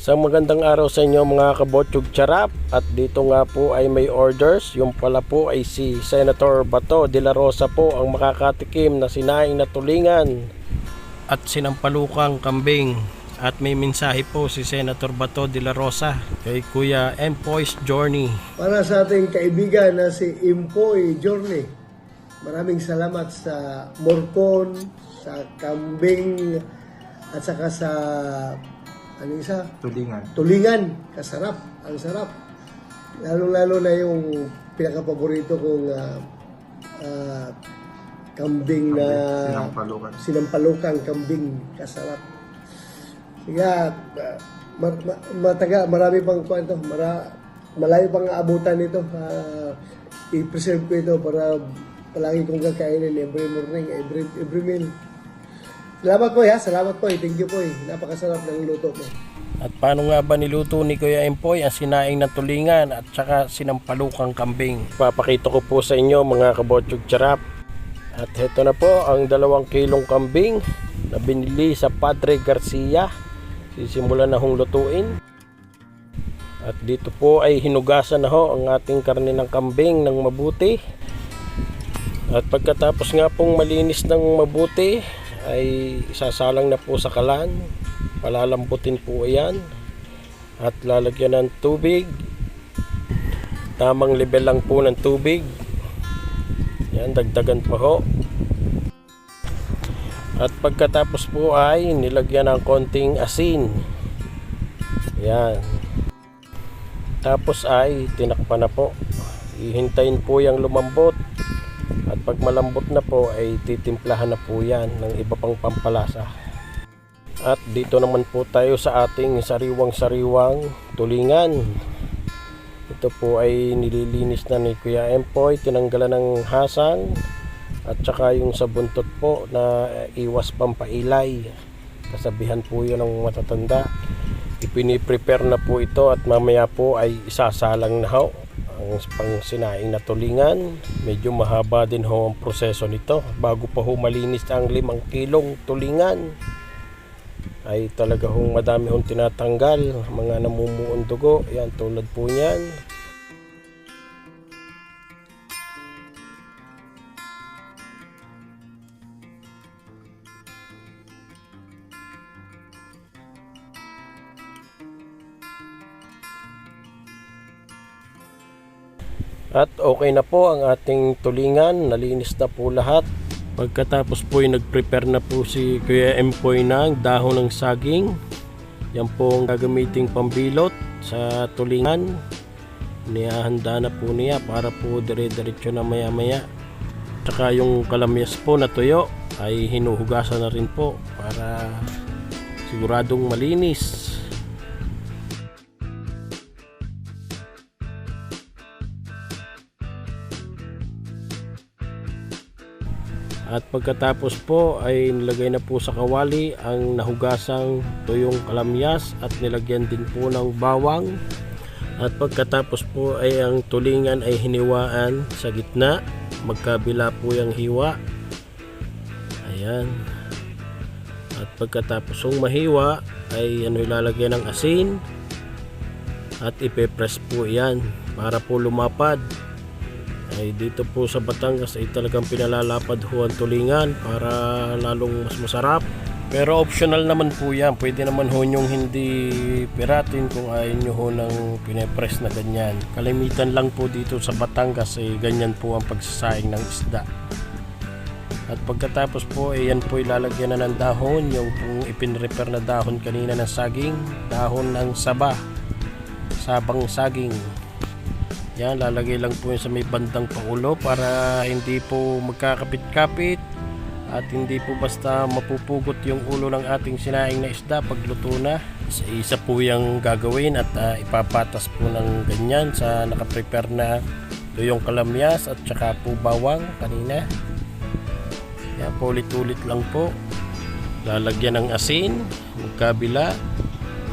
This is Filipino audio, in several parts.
Isang magandang araw sa inyo mga kabotsyog charap. At dito nga po ay may orders. Yung pala po ay si Senator Bato de la Rosa po ang makakatikim na sinaing na tulingan at sinampalukang kambing. At may mensahe po si Senator Bato de la Rosa kay Kuya Empoy's Journey. Para sa ating kaibigan na si Empoy Journey, maraming salamat sa morcon, sa kambing, at saka sa ano isa? Tulingan. Kasarap. Ang sarap. Lalo-lalo na yung pinaka-paborito kong kambing na sinampalukang kambing. Kasarap. Kaya marami pang kwento. Malayo pang abutan nito. I-preserve ko ito para palagi kong kakainin every morning, every meal. Salamat po salamat po thank you po napakasarap ng luto mo. At paano nga ba niluto ni Kuya Empoy ang sinaing na tulingan at saka sinampalukang kambing? Papakita ko po sa inyo mga kabotsyog charap. At heto na po ang 2 kilong kambing na binili sa Padre Garcia. Sisimulan na hong lutuin. At dito po ay hinugasan na ho ang ating karne ng kambing ng mabuti. At pagkatapos nga pong malinis ng mabuti ay isasalang na po sa kalan. Palalambutin po yan at lalagyan ng tubig, tamang level lang po ng tubig. Yan, dagdagan pa ho. At pagkatapos po ay nilagyan ng konting asin. Yan, tapos ay tinakpan na po. Ihintayin po yung lumambot. At pag malambot na po ay titimplahan na po yan ng iba pang pampalasa. At dito naman po tayo sa ating sariwang tulingan. Ito po ay nililinis na ni Kuya Empoy, tinanggalan ng hasang at saka yung sa buntot po na iwas pampailay. Kasabihan po yun ng matatanda. Ipiniprepare na po ito at mamaya po ay isasalang na ho ang pang sinaing na tulingan. Medyo mahaba din ho ang proseso nito. Bago pa ho malinis ang 5 kilong tulingan ay talaga hong madami hong tinatanggal, mga namumuong dugo. Yan, tulad po niyan. At okay na po ang ating tulingan, nalinis na po lahat. Pagkatapos po ay nag-prepare na po si Kuya Empoy ng dahon ng saging. Yan po ang gagamiting pambilot sa tulingan. Nihahanda na po niya para po dire-diretso na maya-maya. Tsaka yung kalamyas po na tuyo ay hinuhugasan na rin po para siguradong malinis. At pagkatapos po ay nilagay na po sa kawali ang nahugasang tuyong kalamyas at nilagyan din po ng bawang. At pagkatapos po ay ang tulingan ay hiniwaan sa gitna, magkabila po yung hiwa. Ayan. At pagkatapos ng mahiwa ay ilalagyan ng asin at ipepress po yan para po lumapad. Ay dito po sa Batangas ay talagang pinalalapad ho ang tulingan para lalong mas masarap. Pero optional naman po yan. Pwede naman ho nyong hindi piratin kung ayaw nyo ho ng pinepress na ganyan. Kalimitan lang po dito sa Batangas ay ganyan po ang pagsasaing ng isda. At pagkatapos po ay yan po ilalagyan na ng dahon. Yung pong ipinrepair na dahon kanina ng saging. Dahon ng sabang saging. Yan, lalagay lang po yun sa may bandang paulo para hindi po magkakapit-kapit at hindi po basta mapupugot yung ulo ng ating sinaing na isda pag luto na. Isa po yung gagawin at ipapatas po ng ganyan sa nakaprepare na tuyong kalamyas at saka po bawang kanina. Yan po, ulit-ulit lang po. Lalagyan ng asin, magkabila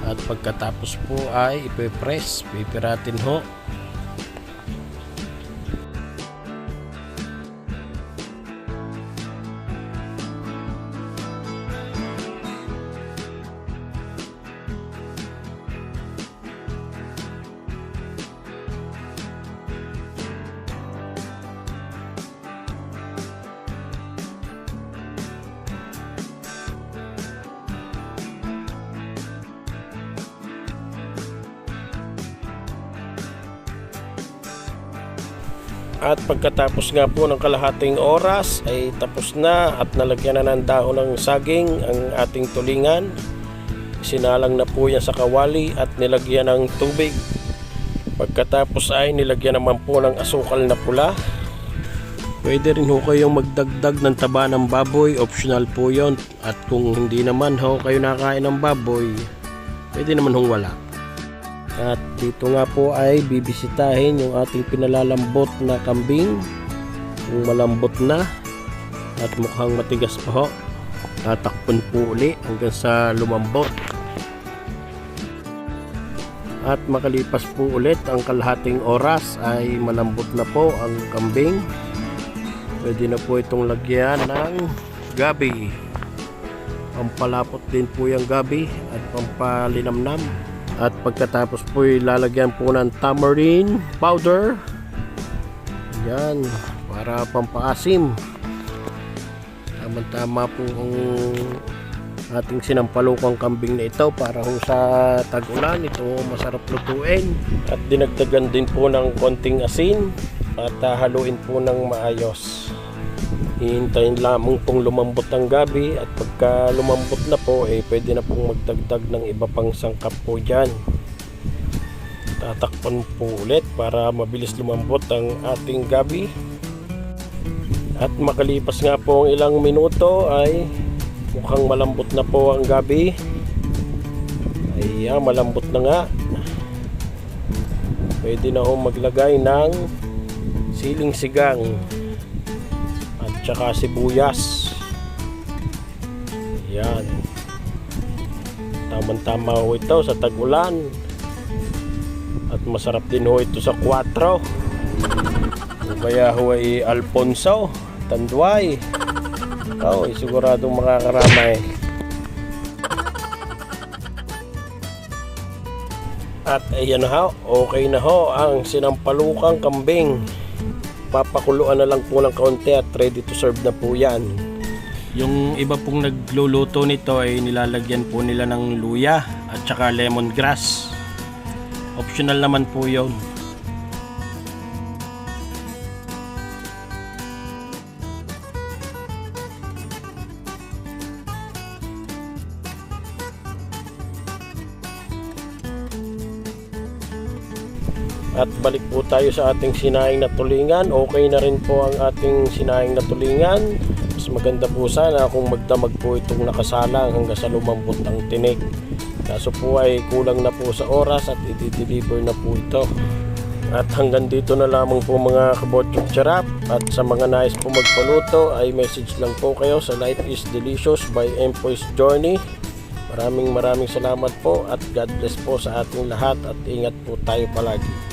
at pagkatapos po ay ipipress, pipiratin ho. At pagkatapos nga po ng kalahating oras ay tapos na at nalagyan na ng dahon ng saging ang ating tulingan. Sinalang na po yan sa kawali at nilagyan ng tubig. Pagkatapos ay nilagyan naman po ng asukal na pula. Pwede rin ho kayong magdagdag ng taba ng baboy, optional po yon. At kung hindi naman ho kayo nakain ng baboy, pwede naman hong wala. At dito nga po ay bibisitahin yung ating pinalalambot na kambing. Kung malambot na at mukhang matigas pa ho, tatakpon po uli hanggang sa lumambot. At makalipas po ulit ang kalahating oras ay malambot na po ang kambing. Pwede na po itong lagyan ng gabi. Pampalapot din po yung gabi at pampalinamnam. At pagkatapos po lalagyan po ng tamarind powder. Yan, para pampaasim. Tama-tama po ang ating sinampalukang kambing na ito para ho sa tag-ulan. Ito masarap lutuin. At dinagdagan din po ng konting asin at haluin po ng maayos. Hihintayin lamang pong lumambot ang gabi at pagka lumambot na po pwede na pong magdagdag ng iba pang sangkap po dyan. Tatakpan po ulit para mabilis lumambot ang ating gabi. At makalipas nga po ang ilang minuto ay mukhang malambot na po ang gabi. Ayan, malambot na nga. Pwede na ho maglagay ng siling sigang tsaka sibuyas. Yan, tamang-tama ho ito sa tag-ulan at masarap din ho ito sa 4 o kaya ho ay Alfonso, Tanduay. Siguradong makakaramay. At ayan na ho, okay na ho ang sinampalukang kambing. Papakuluan na lang po ng kaunti at ready to serve na po yan. Yung iba pong nagluluto nito ay nilalagyan po nila ng luya at saka lemongrass. Optional naman po yun. At balik po tayo sa ating sinaing na tulingan. Okay na rin po ang ating sinaing na tulingan. Mas maganda po sana kung magdamag po itong nakasalang hanggang sa lumambot ang tinik. Kaso po ay kulang na po sa oras at i-deliver na po ito. At hanggang dito na lamang po mga kabotyong charap. At sa mga nais po magpaluto ay message lang po kayo sa Life is Delicious by Empoy's Journey. Maraming salamat po at God bless po sa ating lahat at ingat po tayo palagi.